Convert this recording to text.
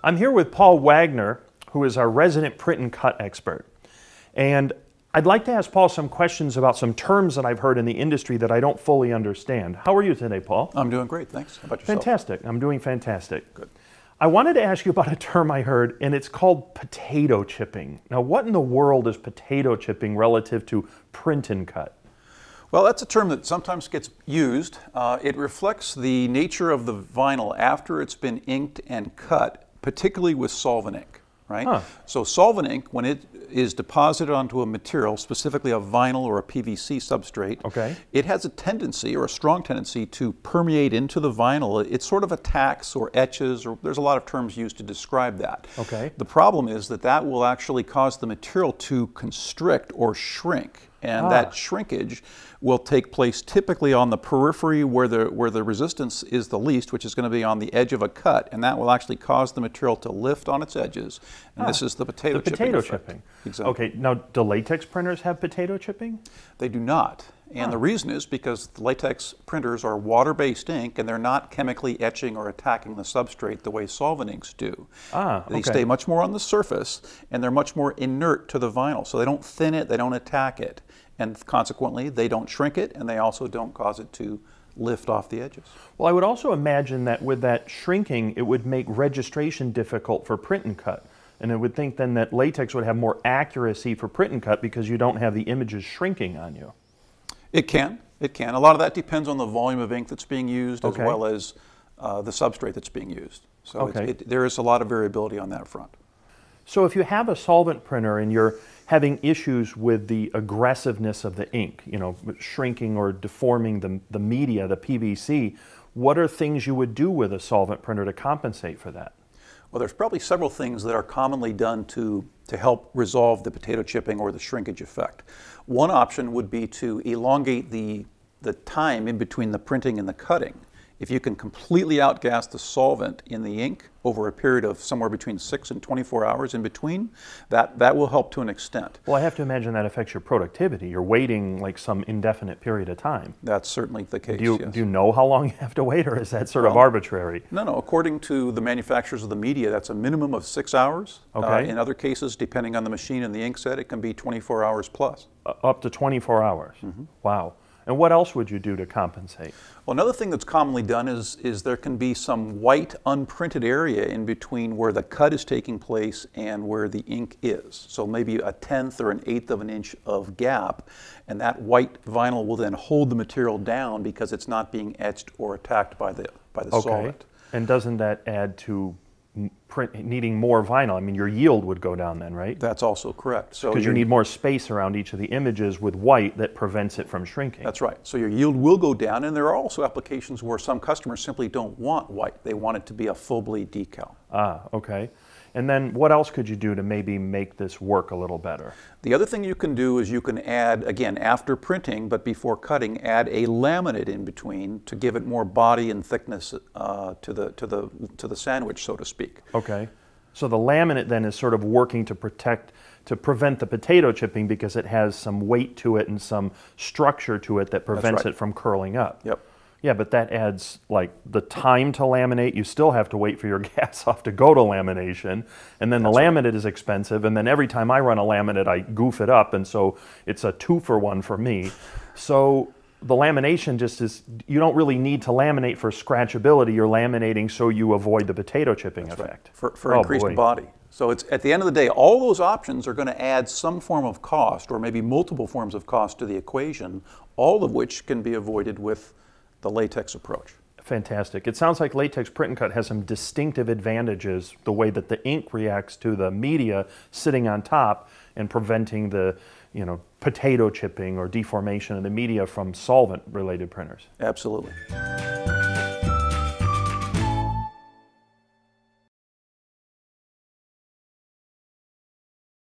I'm here with Paul Wagner, who is our resident print and cut expert. And I'd like to ask Paul some questions about some terms that I've heard in the industry that I don't fully understand. How are you today, Paul? I'm doing great, thanks. How about yourself? Fantastic. I'm doing fantastic. Good. I wanted to ask you about a term I heard, and it's called potato chipping. Now, what in the world is potato chipping relative to print and cut? Well, that's a term that sometimes gets used. It reflects the nature of the vinyl after it's been inked and cut, particularly with solvent ink, right? Huh. So solvent ink, when it is deposited onto a material, specifically a vinyl or a PVC substrate, Okay. it has a tendency, or a strong tendency, to permeate into the vinyl. It sort of attacks or etches, or there's a lot of terms used to describe that. Okay. The problem is that that will actually cause the material to constrict or shrink. And that shrinkage will take place typically on the periphery where the resistance is the least, which is going to be on the edge of a cut, and that will actually cause the material to lift on its edges. And this is the potato chipping. Potato effect. chipping. Exactly. Okay, now do latex printers have potato chipping? They do not. And the reason is because the latex printers are water-based ink, and they're not chemically etching or attacking the substrate the way solvent inks do. They stay much more on the surface, and they're much more inert to the vinyl. So they don't thin it, they don't attack it. And consequently, they don't shrink it, and they also don't cause it to lift off the edges. Well, I would also imagine that with that shrinking, it would make registration difficult for print and cut. And I would think then that latex would have more accuracy for print and cut because you don't have the images shrinking on you. It can. It can. A lot of that depends on the volume of ink that's being used as Okay. well as the substrate that's being used. So Okay. there is a lot of variability on that front. So if you have a solvent printer and you're having issues with the aggressiveness of the ink, you know, shrinking or deforming the media, the PVC, what are things you would do with a solvent printer to compensate for that? Well, there's probably several things that are commonly done to help resolve the potato chipping or the shrinkage effect. One option would be to elongate the time in between the printing and the cutting. If you can completely outgas the solvent in the ink over a period of somewhere between 6 and 24 hours in between, that will help to an extent. Well, I have to imagine that affects your productivity. You're waiting like some indefinite period of time. That's certainly the case, Do yes. you know how long you have to wait, or is that sort of arbitrary? No. According to the manufacturers of the media, that's a minimum of 6 hours. Okay. In other cases, depending on the machine and the ink set, it can be 24 hours plus. Up to 24 hours. Wow. And what else would you do to compensate? Well, another thing that's commonly done is there can be some white unprinted area in between where the cut is taking place and where the ink is. So maybe a 1/10 or an 1/8 of an inch of gap, and that white vinyl will then hold the material down because it's not being etched or attacked by the solvent. And doesn't that add to needing more vinyl? I mean, your yield would go down then, right? That's also correct. So because you need more space around each of the images with white that prevents it from shrinking. That's right. So your yield will go down, and there are also applications where some customers simply don't want white. They want it to be a full bleed decal. Okay. And then what else could you do to maybe make this work a little better? The other thing you can do is you can add, again, after printing but before cutting, add a laminate in between to give it more body and thickness to the sandwich, so to speak. Okay. So the laminate then is sort of working to prevent the potato chipping because it has some weight to it and some structure to it that prevents it from curling up. Yep. Yeah, but that adds like the time to laminate. You still have to wait for your gas off to go to lamination, and then the laminate is expensive, and then every time I run a laminate I goof it up, and so it's a 2-for-1 for me. So the lamination just is, you don't really need to laminate for scratchability. You're laminating so you avoid the potato chipping effect. Right. For increased body. So it's, at the end of the day, all those options are going to add some form of cost, or maybe multiple forms of cost to the equation, all of which can be avoided with the latex approach. Fantastic. It sounds like latex print and cut has some distinctive advantages, the way that the ink reacts to the media sitting on top and preventing the, you know, potato chipping or deformation of the media from solvent-related printers. Absolutely.